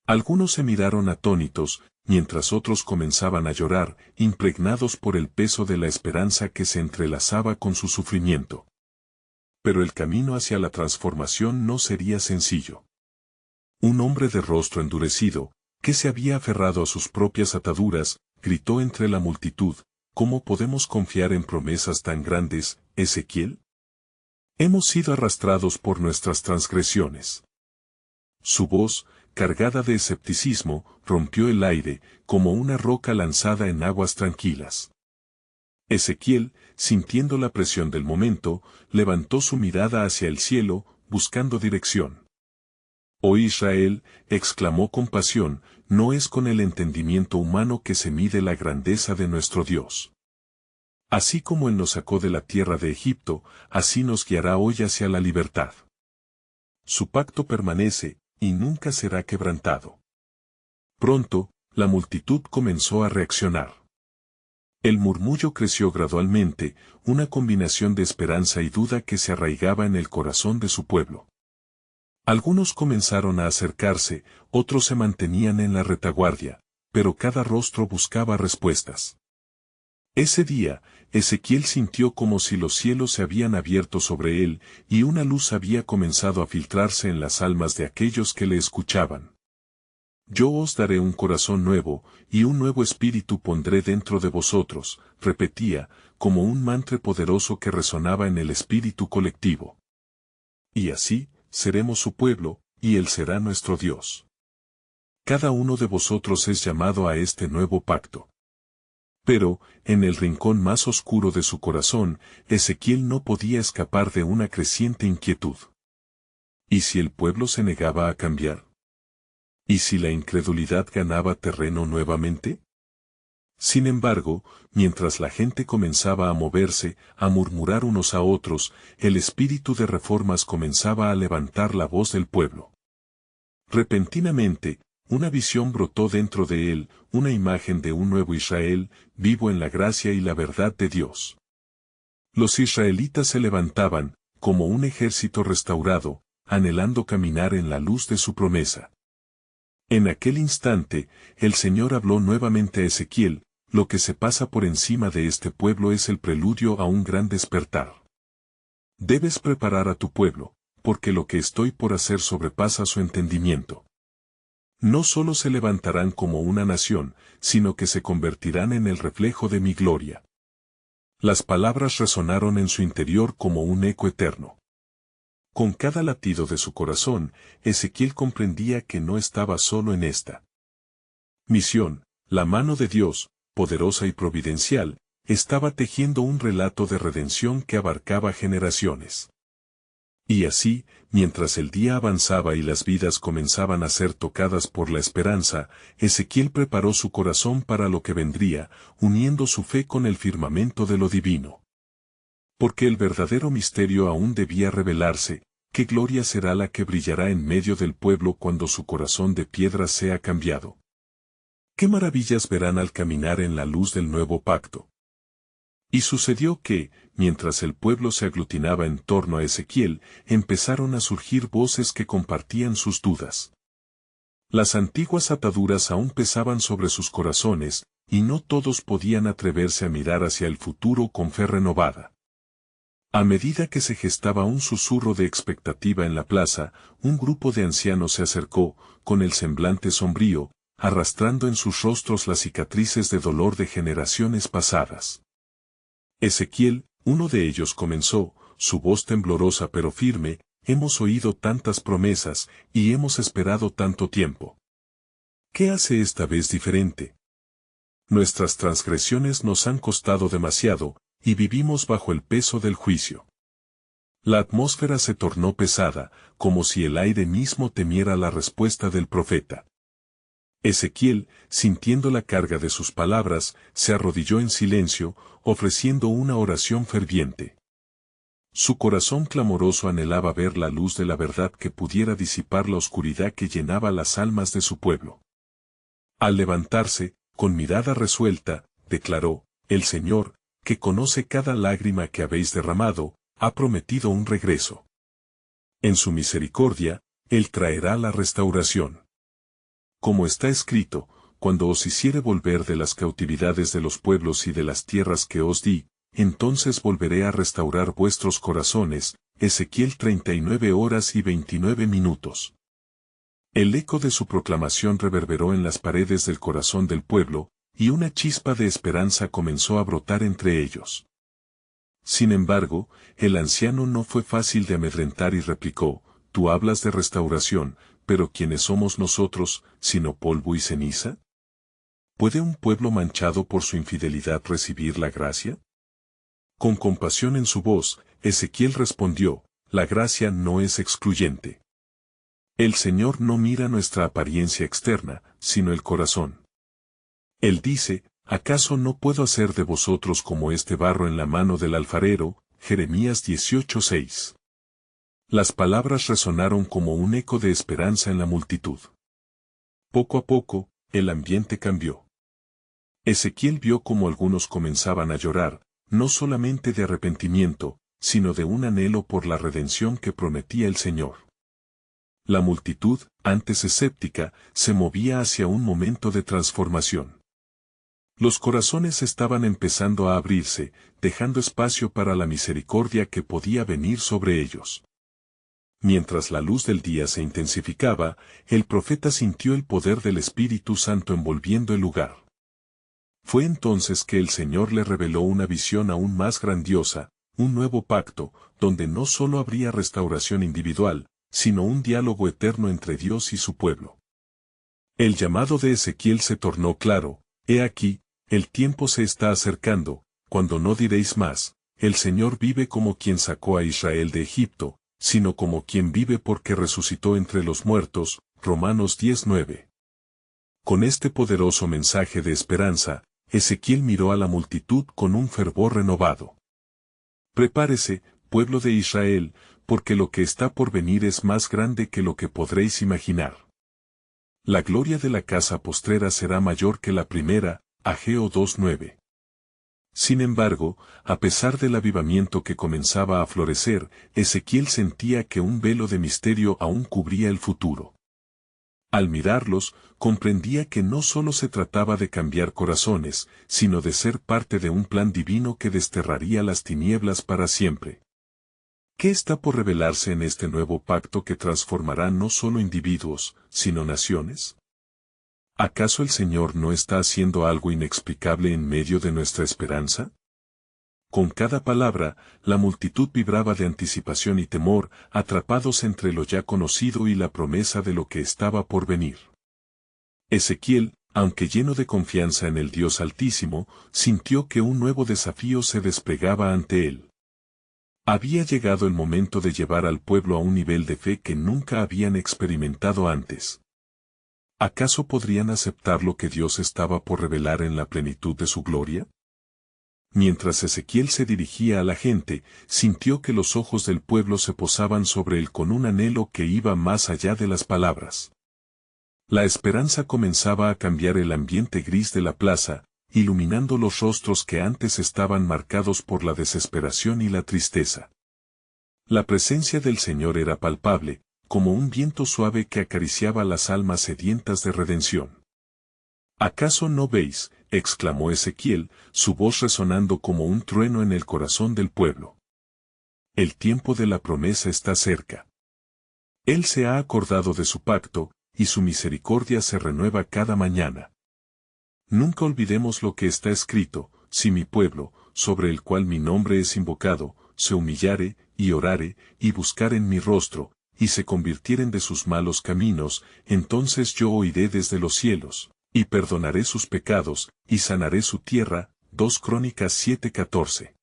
Algunos se miraron atónitos, mientras otros comenzaban a llorar, impregnados por el peso de la esperanza que se entrelazaba con su sufrimiento. Pero el camino hacia la transformación no sería sencillo. Un hombre de rostro endurecido, que se había aferrado a sus propias ataduras, gritó entre la multitud: ¿cómo podemos confiar en promesas tan grandes, Ezequiel? Hemos sido arrastrados por nuestras transgresiones. Su voz, cargada de escepticismo, rompió el aire, como una roca lanzada en aguas tranquilas. Ezequiel, sintiendo la presión del momento, levantó su mirada hacia el cielo, buscando dirección. «Oh Israel», exclamó con pasión, «no es con el entendimiento humano que se mide la grandeza de nuestro Dios. Así como Él nos sacó de la tierra de Egipto, así nos guiará hoy hacia la libertad. Su pacto permanece, y nunca será quebrantado». Pronto, la multitud comenzó a reaccionar. El murmullo creció gradualmente, una combinación de esperanza y duda que se arraigaba en el corazón de su pueblo. Algunos comenzaron a acercarse, otros se mantenían en la retaguardia, pero cada rostro buscaba respuestas. Ese día, Ezequiel sintió como si los cielos se habían abierto sobre él, y una luz había comenzado a filtrarse en las almas de aquellos que le escuchaban. «Yo os daré un corazón nuevo, y un nuevo espíritu pondré dentro de vosotros», repetía, como un mantra poderoso que resonaba en el espíritu colectivo. «Y así, seremos su pueblo, y Él será nuestro Dios». Cada uno de vosotros es llamado a este nuevo pacto. Pero, en el rincón más oscuro de su corazón, Ezequiel no podía escapar de una creciente inquietud. ¿Y si el pueblo se negaba a cambiar? ¿Y si la incredulidad ganaba terreno nuevamente? Sin embargo, mientras la gente comenzaba a moverse, a murmurar unos a otros, el espíritu de reformas comenzaba a levantar la voz del pueblo. Repentinamente, una visión brotó dentro de él, una imagen de un nuevo Israel, vivo en la gracia y la verdad de Dios. Los israelitas se levantaban, como un ejército restaurado, anhelando caminar en la luz de su promesa. En aquel instante, el Señor habló nuevamente a Ezequiel: «Lo que se pasa por encima de este pueblo es el preludio a un gran despertar. Debes preparar a tu pueblo, porque lo que estoy por hacer sobrepasa su entendimiento. No solo se levantarán como una nación, sino que se convertirán en el reflejo de mi gloria». Las palabras resonaron en su interior como un eco eterno. Con cada latido de su corazón, Ezequiel comprendía que no estaba solo en esta misión. La mano de Dios, poderosa y providencial, estaba tejiendo un relato de redención que abarcaba generaciones. Y así, mientras el día avanzaba y las vidas comenzaban a ser tocadas por la esperanza, Ezequiel preparó su corazón para lo que vendría, uniendo su fe con el firmamento de lo divino. Porque el verdadero misterio aún debía revelarse: ¿qué gloria será la que brillará en medio del pueblo cuando su corazón de piedra sea cambiado? ¿Qué maravillas verán al caminar en la luz del nuevo pacto? Y sucedió que, mientras el pueblo se aglutinaba en torno a Ezequiel, empezaron a surgir voces que compartían sus dudas. Las antiguas ataduras aún pesaban sobre sus corazones, y no todos podían atreverse a mirar hacia el futuro con fe renovada. A medida que se gestaba un susurro de expectativa en la plaza, un grupo de ancianos se acercó, con el semblante sombrío, arrastrando en sus rostros las cicatrices de dolor de generaciones pasadas. Ezequiel, uno de ellos comenzó, su voz temblorosa pero firme: hemos oído tantas promesas, y hemos esperado tanto tiempo. ¿Qué hace esta vez diferente? Nuestras transgresiones nos han costado demasiado, y vivimos bajo el peso del juicio. La atmósfera se tornó pesada, como si el aire mismo temiera la respuesta del profeta. Ezequiel, sintiendo la carga de sus palabras, se arrodilló en silencio, ofreciendo una oración ferviente. Su corazón clamoroso anhelaba ver la luz de la verdad que pudiera disipar la oscuridad que llenaba las almas de su pueblo. Al levantarse, con mirada resuelta, declaró: el Señor, que conoce cada lágrima que habéis derramado, ha prometido un regreso. En su misericordia, Él traerá la restauración. Como está escrito: cuando os hiciere volver de las cautividades de los pueblos y de las tierras que os di, entonces volveré a restaurar vuestros corazones. Ezequiel 39:29. El eco de su proclamación reverberó en las paredes del corazón del pueblo, y una chispa de esperanza comenzó a brotar entre ellos. Sin embargo, el anciano no fue fácil de amedrentar y replicó: tú hablas de restauración, pero ¿quiénes somos nosotros, sino polvo y ceniza? ¿Puede un pueblo manchado por su infidelidad recibir la gracia? Con compasión en su voz, Ezequiel respondió: la gracia no es excluyente. El Señor no mira nuestra apariencia externa, sino el corazón. Él dice: ¿acaso no puedo hacer de vosotros como este barro en la mano del alfarero? Jeremías 18:6. Las palabras resonaron como un eco de esperanza en la multitud. Poco a poco, el ambiente cambió. Ezequiel vio cómo algunos comenzaban a llorar, no solamente de arrepentimiento, sino de un anhelo por la redención que prometía el Señor. La multitud, antes escéptica, se movía hacia un momento de transformación. Los corazones estaban empezando a abrirse, dejando espacio para la misericordia que podía venir sobre ellos. Mientras la luz del día se intensificaba, el profeta sintió el poder del Espíritu Santo envolviendo el lugar. Fue entonces que el Señor le reveló una visión aún más grandiosa, un nuevo pacto, donde no solo habría restauración individual, sino un diálogo eterno entre Dios y su pueblo. El llamado de Ezequiel se tornó claro: he aquí, el tiempo se está acercando, cuando no diréis más: el Señor vive como quien sacó a Israel de Egipto, sino como quien vive porque resucitó entre los muertos. Romanos 10:9. Con este poderoso mensaje de esperanza, Ezequiel miró a la multitud con un fervor renovado. Prepárese, pueblo de Israel, porque lo que está por venir es más grande que lo que podréis imaginar. La gloria de la casa postrera será mayor que la primera. Ageo 2:9. Sin embargo, a pesar del avivamiento que comenzaba a florecer, Ezequiel sentía que un velo de misterio aún cubría el futuro. Al mirarlos, comprendía que no solo se trataba de cambiar corazones, sino de ser parte de un plan divino que desterraría las tinieblas para siempre. ¿Qué está por revelarse en este nuevo pacto que transformará no solo individuos, sino naciones? ¿Acaso el Señor no está haciendo algo inexplicable en medio de nuestra esperanza? Con cada palabra, la multitud vibraba de anticipación y temor, atrapados entre lo ya conocido y la promesa de lo que estaba por venir. Ezequiel, aunque lleno de confianza en el Dios Altísimo, sintió que un nuevo desafío se desplegaba ante él. Había llegado el momento de llevar al pueblo a un nivel de fe que nunca habían experimentado antes. ¿Acaso podrían aceptar lo que Dios estaba por revelar en la plenitud de su gloria? Mientras Ezequiel se dirigía a la gente, sintió que los ojos del pueblo se posaban sobre él con un anhelo que iba más allá de las palabras. La esperanza comenzaba a cambiar el ambiente gris de la plaza, iluminando los rostros que antes estaban marcados por la desesperación y la tristeza. La presencia del Señor era palpable, como un viento suave que acariciaba las almas sedientas de redención. ¿Acaso no veis?, exclamó Ezequiel, su voz resonando como un trueno en el corazón del pueblo. El tiempo de la promesa está cerca. Él se ha acordado de su pacto, y su misericordia se renueva cada mañana. Nunca olvidemos lo que está escrito: si mi pueblo, sobre el cual mi nombre es invocado, se humillare, y orare, y buscare en mi rostro, y se convirtieren de sus malos caminos, entonces yo oiré desde los cielos, y perdonaré sus pecados, y sanaré su tierra. 2 Crónicas 7:14.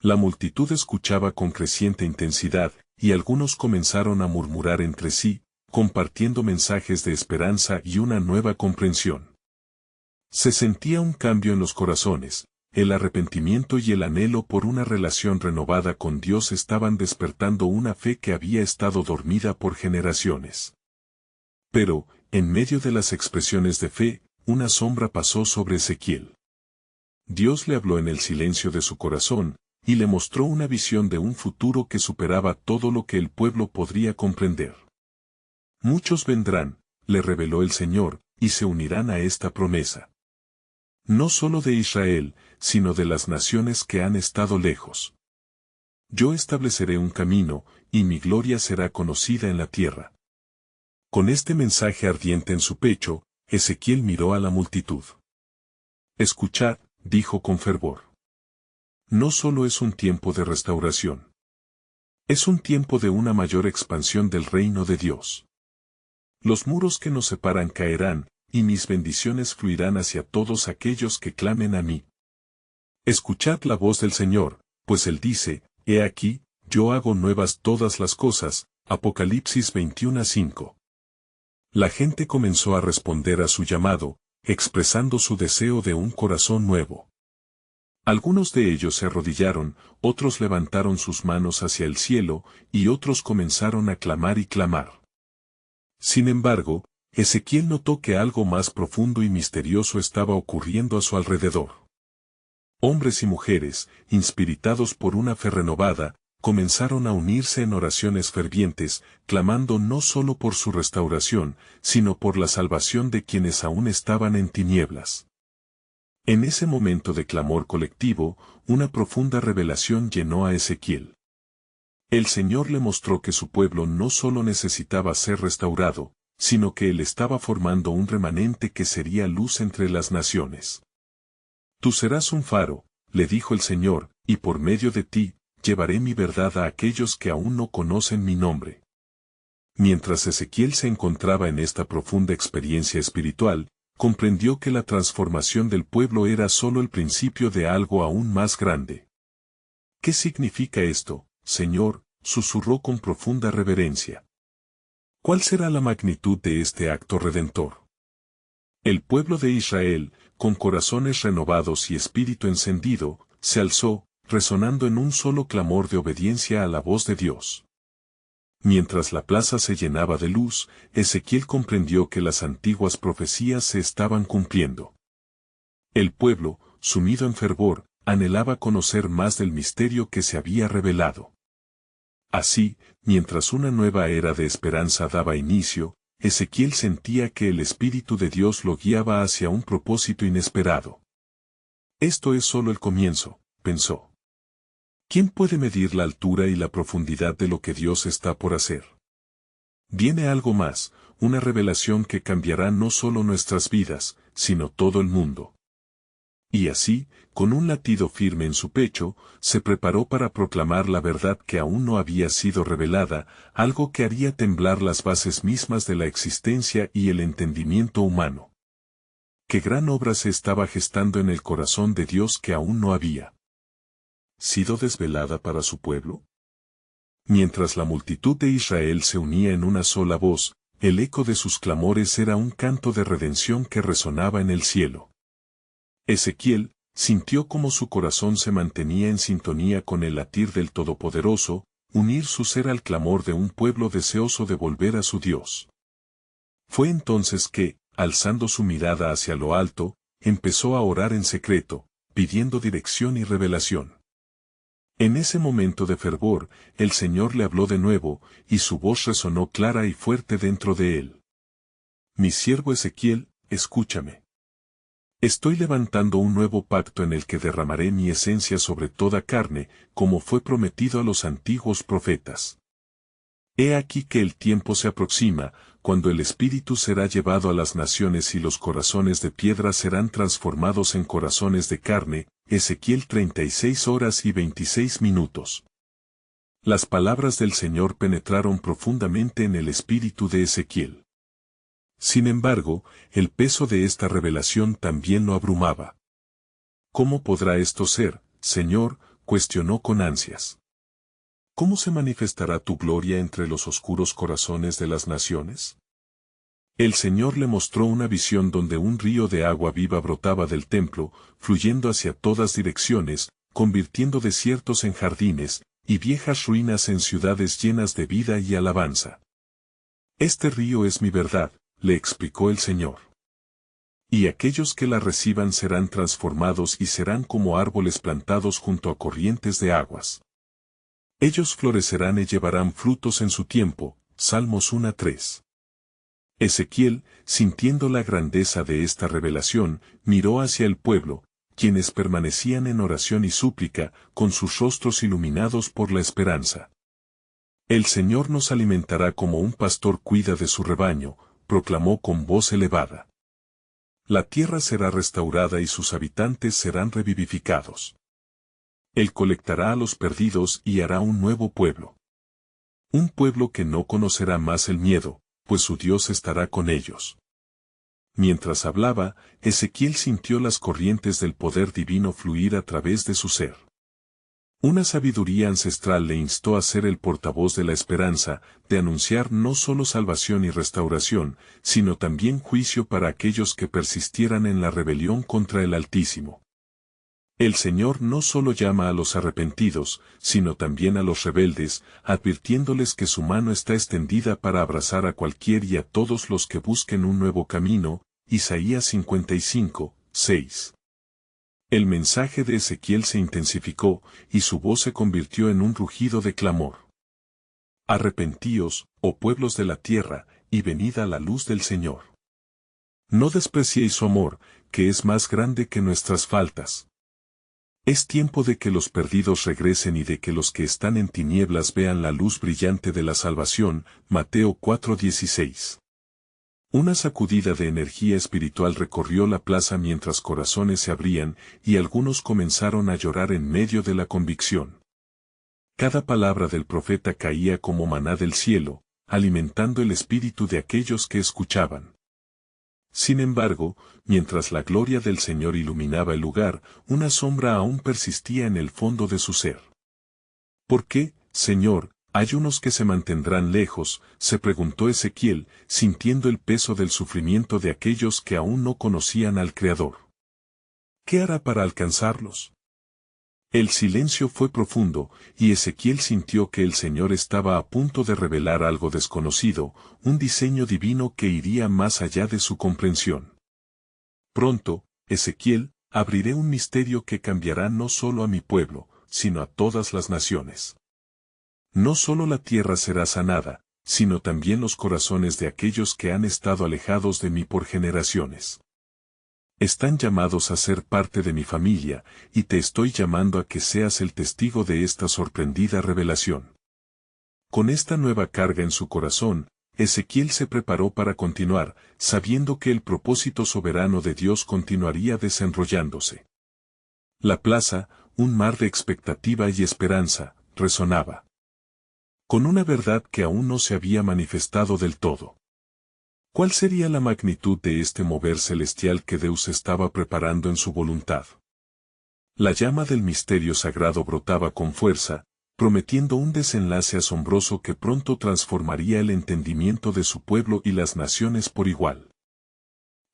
La multitud escuchaba con creciente intensidad, y algunos comenzaron a murmurar entre sí, compartiendo mensajes de esperanza y una nueva comprensión. Se sentía un cambio en los corazones, el arrepentimiento y el anhelo por una relación renovada con Dios estaban despertando una fe que había estado dormida por generaciones. Pero, en medio de las expresiones de fe, una sombra pasó sobre Ezequiel. Dios le habló en el silencio de su corazón, y le mostró una visión de un futuro que superaba todo lo que el pueblo podría comprender. Muchos vendrán, le reveló el Señor, y se unirán a esta promesa. No solo de Israel, sino de las naciones que han estado lejos. Yo estableceré un camino, y mi gloria será conocida en la tierra. Con este mensaje ardiente en su pecho, Ezequiel miró a la multitud. Escuchad, dijo con fervor. No solo es un tiempo de restauración. Es un tiempo de una mayor expansión del reino de Dios. Los muros que nos separan caerán, y mis bendiciones fluirán hacia todos aquellos que clamen a mí. Escuchad la voz del Señor, pues Él dice: He aquí, yo hago nuevas todas las cosas. Apocalipsis 21:5. La gente comenzó a responder a su llamado, expresando su deseo de un corazón nuevo. Algunos de ellos se arrodillaron, otros levantaron sus manos hacia el cielo, y otros comenzaron a clamar y clamar. Sin embargo, Ezequiel notó que algo más profundo y misterioso estaba ocurriendo a su alrededor. Hombres y mujeres, inspirados por una fe renovada, comenzaron a unirse en oraciones fervientes, clamando no solo por su restauración, sino por la salvación de quienes aún estaban en tinieblas. En ese momento de clamor colectivo, una profunda revelación llenó a Ezequiel. El Señor le mostró que su pueblo no solo necesitaba ser restaurado, sino que Él estaba formando un remanente que sería luz entre las naciones. Tú serás un faro, le dijo el Señor, y por medio de ti, llevaré mi verdad a aquellos que aún no conocen mi nombre. Mientras Ezequiel se encontraba en esta profunda experiencia espiritual, comprendió que la transformación del pueblo era solo el principio de algo aún más grande. ¿Qué significa esto, Señor?, susurró con profunda reverencia. ¿Cuál será la magnitud de este acto redentor? El pueblo de Israel, con corazones renovados y espíritu encendido, se alzó, resonando en un solo clamor de obediencia a la voz de Dios. Mientras la plaza se llenaba de luz, Ezequiel comprendió que las antiguas profecías se estaban cumpliendo. El pueblo, sumido en fervor, anhelaba conocer más del misterio que se había revelado. Así, mientras una nueva era de esperanza daba inicio, Ezequiel sentía que el Espíritu de Dios lo guiaba hacia un propósito inesperado. Esto es solo el comienzo, pensó. ¿Quién puede medir la altura y la profundidad de lo que Dios está por hacer? Viene algo más, una revelación que cambiará no solo nuestras vidas, sino todo el mundo. Y así, con un latido firme en su pecho, se preparó para proclamar la verdad que aún no había sido revelada, algo que haría temblar las bases mismas de la existencia y el entendimiento humano. ¿Qué gran obra se estaba gestando en el corazón de Dios que aún no había sido desvelada para su pueblo? Mientras la multitud de Israel se unía en una sola voz, el eco de sus clamores era un canto de redención que resonaba en el cielo. Ezequiel sintió cómo su corazón se mantenía en sintonía con el latir del Todopoderoso, unir su ser al clamor de un pueblo deseoso de volver a su Dios. Fue entonces que, alzando su mirada hacia lo alto, empezó a orar en secreto, pidiendo dirección y revelación. En ese momento de fervor, el Señor le habló de nuevo, y su voz resonó clara y fuerte dentro de él. Mi siervo Ezequiel, escúchame. Estoy levantando un nuevo pacto en el que derramaré mi esencia sobre toda carne, como fue prometido a los antiguos profetas. He aquí que el tiempo se aproxima, cuando el Espíritu será llevado a las naciones y los corazones de piedra serán transformados en corazones de carne. Ezequiel 36 horas y 26 minutos. Las palabras del Señor penetraron profundamente en el espíritu de Ezequiel. Sin embargo, el peso de esta revelación también lo abrumaba. ¿Cómo podrá esto ser, Señor?, cuestionó con ansias. ¿Cómo se manifestará tu gloria entre los oscuros corazones de las naciones? El Señor le mostró una visión donde un río de agua viva brotaba del templo, fluyendo hacia todas direcciones, convirtiendo desiertos en jardines, y viejas ruinas en ciudades llenas de vida y alabanza. Este río es mi verdad, le explicó el Señor. Y aquellos que la reciban serán transformados y serán como árboles plantados junto a corrientes de aguas. Ellos florecerán y llevarán frutos en su tiempo. Salmos 1:3. Ezequiel, sintiendo la grandeza de esta revelación, miró hacia el pueblo, quienes permanecían en oración y súplica, con sus rostros iluminados por la esperanza. El Señor nos alimentará como un pastor cuida de su rebaño, proclamó con voz elevada. La tierra será restaurada y sus habitantes serán revivificados. Él colectará a los perdidos y hará un nuevo pueblo. Un pueblo que no conocerá más el miedo, pues su Dios estará con ellos. Mientras hablaba, Ezequiel sintió las corrientes del poder divino fluir a través de su ser. Una sabiduría ancestral le instó a ser el portavoz de la esperanza, de anunciar no solo salvación y restauración, sino también juicio para aquellos que persistieran en la rebelión contra el Altísimo. El Señor no solo llama a los arrepentidos, sino también a los rebeldes, advirtiéndoles que su mano está extendida para abrazar a cualquier y a todos los que busquen un nuevo camino. Isaías 55:6. El mensaje de Ezequiel se intensificó, y su voz se convirtió en un rugido de clamor. Arrepentíos, oh pueblos de la tierra, y venid a la luz del Señor. No despreciéis su amor, que es más grande que nuestras faltas. Es tiempo de que los perdidos regresen y de que los que están en tinieblas vean la luz brillante de la salvación. Mateo 4:16. Una sacudida de energía espiritual recorrió la plaza mientras corazones se abrían, y algunos comenzaron a llorar en medio de la convicción. Cada palabra del profeta caía como maná del cielo, alimentando el espíritu de aquellos que escuchaban. Sin embargo, mientras la gloria del Señor iluminaba el lugar, una sombra aún persistía en el fondo de su ser. ¿Por qué, Señor, hay unos que se mantendrán lejos?, se preguntó Ezequiel, sintiendo el peso del sufrimiento de aquellos que aún no conocían al Creador. ¿Qué hará para alcanzarlos? El silencio fue profundo, y Ezequiel sintió que el Señor estaba a punto de revelar algo desconocido, un diseño divino que iría más allá de su comprensión. Pronto, Ezequiel, abriré un misterio que cambiará no solo a mi pueblo, sino a todas las naciones. No solo la tierra será sanada, sino también los corazones de aquellos que han estado alejados de mí por generaciones. Están llamados a ser parte de mi familia, y te estoy llamando a que seas el testigo de esta sorprendida revelación. Con esta nueva carga en su corazón, Ezequiel se preparó para continuar, sabiendo que el propósito soberano de Dios continuaría desenrollándose. La plaza, un mar de expectativa y esperanza, resonaba con una verdad que aún no se había manifestado del todo. ¿Cuál sería la magnitud de este mover celestial que Dios estaba preparando en su voluntad? La llama del misterio sagrado brotaba con fuerza, prometiendo un desenlace asombroso que pronto transformaría el entendimiento de su pueblo y las naciones por igual.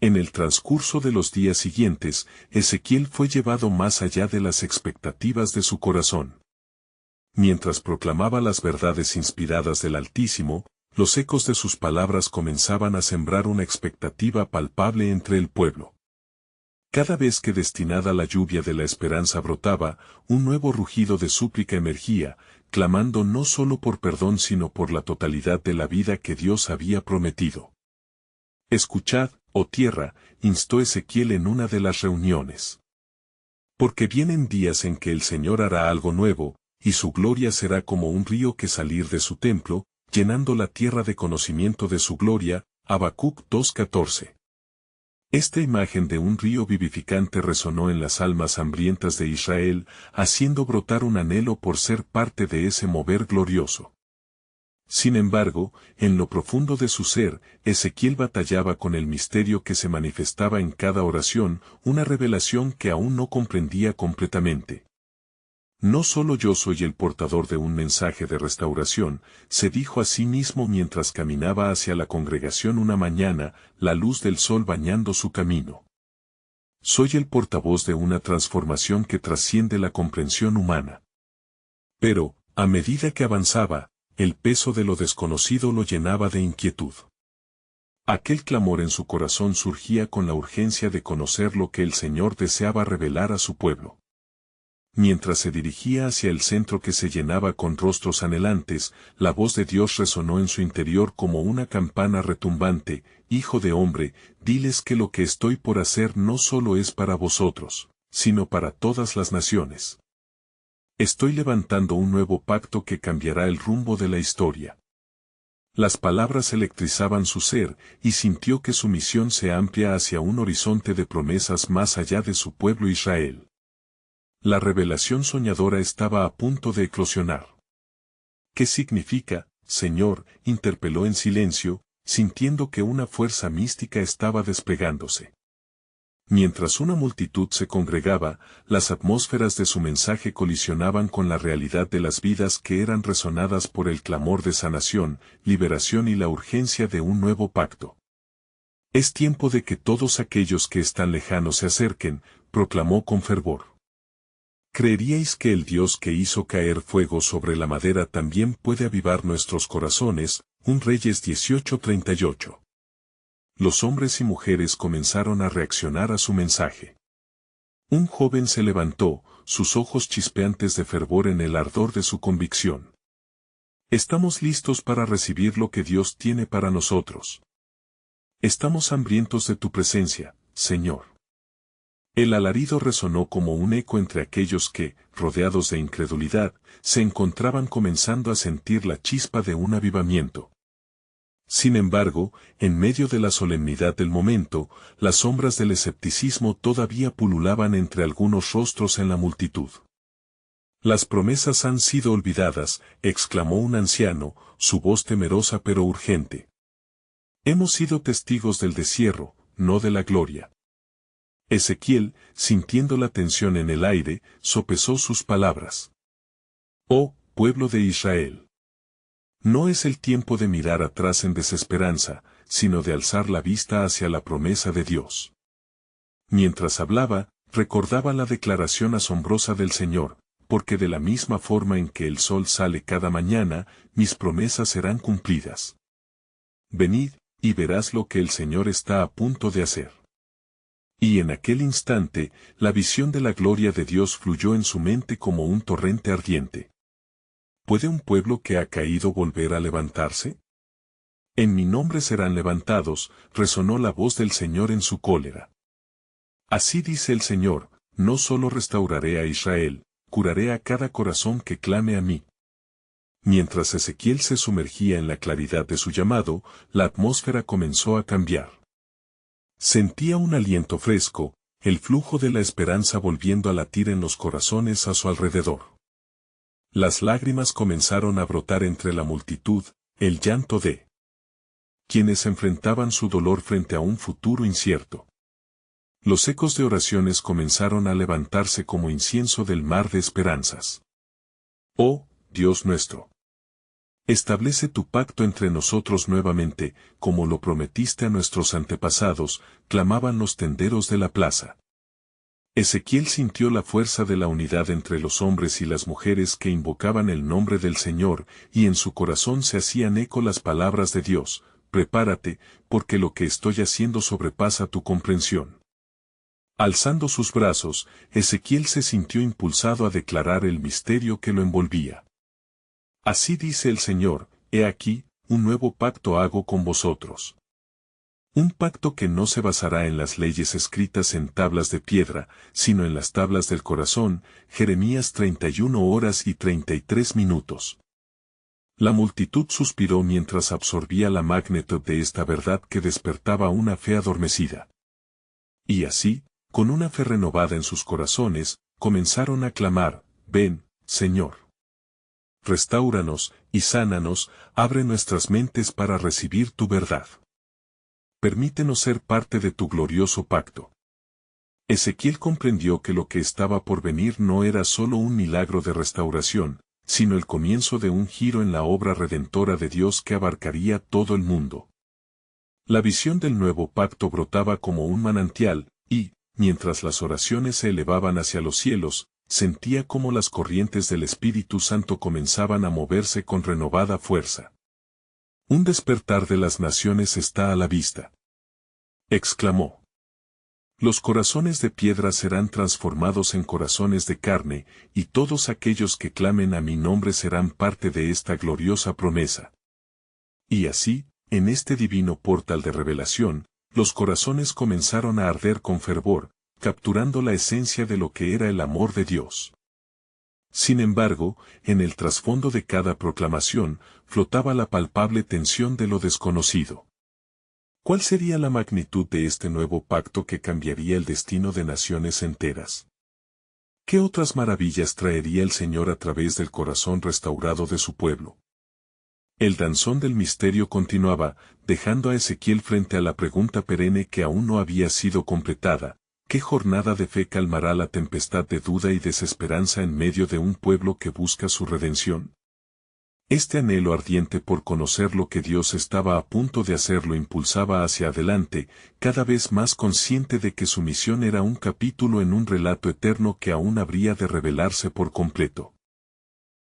En el transcurso de los días siguientes, Ezequiel fue llevado más allá de las expectativas de su corazón. Mientras proclamaba las verdades inspiradas del Altísimo, los ecos de sus palabras comenzaban a sembrar una expectativa palpable entre el pueblo. Cada vez que destinada la lluvia de la esperanza brotaba, un nuevo rugido de súplica emergía, clamando no solo por perdón sino por la totalidad de la vida que Dios había prometido. Escuchad, oh tierra, instó Ezequiel en una de las reuniones. Porque vienen días en que el Señor hará algo nuevo, y su gloria será como un río que salir de su templo, llenando la tierra de conocimiento de su gloria. Habacuc 2:14. Esta imagen de un río vivificante resonó en las almas hambrientas de Israel, haciendo brotar un anhelo por ser parte de ese mover glorioso. Sin embargo, en lo profundo de su ser, Ezequiel batallaba con el misterio que se manifestaba en cada oración, una revelación que aún no comprendía completamente. No solo yo soy el portador de un mensaje de restauración, se dijo a sí mismo mientras caminaba hacia la congregación una mañana, la luz del sol bañando su camino. Soy el portavoz de una transformación que trasciende la comprensión humana. Pero, a medida que avanzaba, el peso de lo desconocido lo llenaba de inquietud. Aquel clamor en su corazón surgía con la urgencia de conocer lo que el Señor deseaba revelar a su pueblo. Mientras se dirigía hacia el centro que se llenaba con rostros anhelantes, la voz de Dios resonó en su interior como una campana retumbante: Hijo de hombre, diles que lo que estoy por hacer no solo es para vosotros, sino para todas las naciones. Estoy levantando un nuevo pacto que cambiará el rumbo de la historia. Las palabras electrizaban su ser, y sintió que su misión se amplia hacia un horizonte de promesas más allá de su pueblo Israel. La revelación soñadora estaba a punto de eclosionar. ¿Qué significa, Señor?, interpeló en silencio, sintiendo que una fuerza mística estaba desplegándose. Mientras una multitud se congregaba, las atmósferas de su mensaje colisionaban con la realidad de las vidas que eran resonadas por el clamor de sanación, liberación y la urgencia de un nuevo pacto. Es tiempo de que todos aquellos que están lejanos se acerquen, proclamó con fervor. ¿Creeríais que el Dios que hizo caer fuego sobre la madera también puede avivar nuestros corazones? 1 Reyes 18:38. Los hombres y mujeres comenzaron a reaccionar a su mensaje. Un joven se levantó, sus ojos chispeantes de fervor en el ardor de su convicción. Estamos listos para recibir lo que Dios tiene para nosotros. Estamos hambrientos de tu presencia, Señor. El alarido resonó como un eco entre aquellos que, rodeados de incredulidad, se encontraban comenzando a sentir la chispa de un avivamiento. Sin embargo, en medio de la solemnidad del momento, las sombras del escepticismo todavía pululaban entre algunos rostros en la multitud. Las promesas han sido olvidadas, exclamó un anciano, su voz temerosa pero urgente. Hemos sido testigos del destierro, no de la gloria. Ezequiel, sintiendo la tensión en el aire, sopesó sus palabras. Oh, pueblo de Israel. No es el tiempo de mirar atrás en desesperanza, sino de alzar la vista hacia la promesa de Dios. Mientras hablaba, recordaba la declaración asombrosa del Señor, porque de la misma forma en que el sol sale cada mañana, mis promesas serán cumplidas. Venid, y verás lo que el Señor está a punto de hacer. Y en aquel instante, la visión de la gloria de Dios fluyó en su mente como un torrente ardiente. ¿Puede un pueblo que ha caído volver a levantarse? En mi nombre serán levantados, resonó la voz del Señor en su cólera. Así dice el Señor, no solo restauraré a Israel, curaré a cada corazón que clame a mí. Mientras Ezequiel se sumergía en la claridad de su llamado, la atmósfera comenzó a cambiar. Sentía un aliento fresco, el flujo de la esperanza volviendo a latir en los corazones a su alrededor. Las lágrimas comenzaron a brotar entre la multitud, el llanto de quienes enfrentaban su dolor frente a un futuro incierto. Los ecos de oraciones comenzaron a levantarse como incienso del mar de esperanzas. Oh, Dios nuestro. Establece tu pacto entre nosotros nuevamente, como lo prometiste a nuestros antepasados, clamaban los tenderos de la plaza. Ezequiel sintió la fuerza de la unidad entre los hombres y las mujeres que invocaban el nombre del Señor, y en su corazón se hacían eco las palabras de Dios: prepárate, porque lo que estoy haciendo sobrepasa tu comprensión. Alzando sus brazos, Ezequiel se sintió impulsado a declarar el misterio que lo envolvía. Así dice el Señor: he aquí, un nuevo pacto hago con vosotros. Un pacto que no se basará en las leyes escritas en tablas de piedra, sino en las tablas del corazón. Jeremías 31 horas y 33 minutos. La multitud suspiró mientras absorbía la magnitud de esta verdad que despertaba una fe adormecida. Y así, con una fe renovada en sus corazones, comenzaron a clamar: ven, Señor. Restáuranos y sánanos, abre nuestras mentes para recibir tu verdad. Permítenos ser parte de tu glorioso pacto. Ezequiel comprendió que lo que estaba por venir no era solo un milagro de restauración, sino el comienzo de un giro en la obra redentora de Dios que abarcaría todo el mundo. La visión del nuevo pacto brotaba como un manantial, y, mientras las oraciones se elevaban hacia los cielos, sentía como las corrientes del Espíritu Santo comenzaban a moverse con renovada fuerza. Un despertar de las naciones está a la vista, exclamó. Los corazones de piedra serán transformados en corazones de carne, y todos aquellos que clamen a mi nombre serán parte de esta gloriosa promesa. Y así, en este divino portal de revelación, los corazones comenzaron a arder con fervor, capturando la esencia de lo que era el amor de Dios. Sin embargo, en el trasfondo de cada proclamación, flotaba la palpable tensión de lo desconocido. ¿Cuál sería la magnitud de este nuevo pacto que cambiaría el destino de naciones enteras? ¿Qué otras maravillas traería el Señor a través del corazón restaurado de su pueblo? El danzón del misterio continuaba, dejando a Ezequiel frente a la pregunta perenne que aún no había sido completada: ¿qué jornada de fe calmará la tempestad de duda y desesperanza en medio de un pueblo que busca su redención? Este anhelo ardiente por conocer lo que Dios estaba a punto de hacer lo impulsaba hacia adelante, cada vez más consciente de que su misión era un capítulo en un relato eterno que aún habría de revelarse por completo.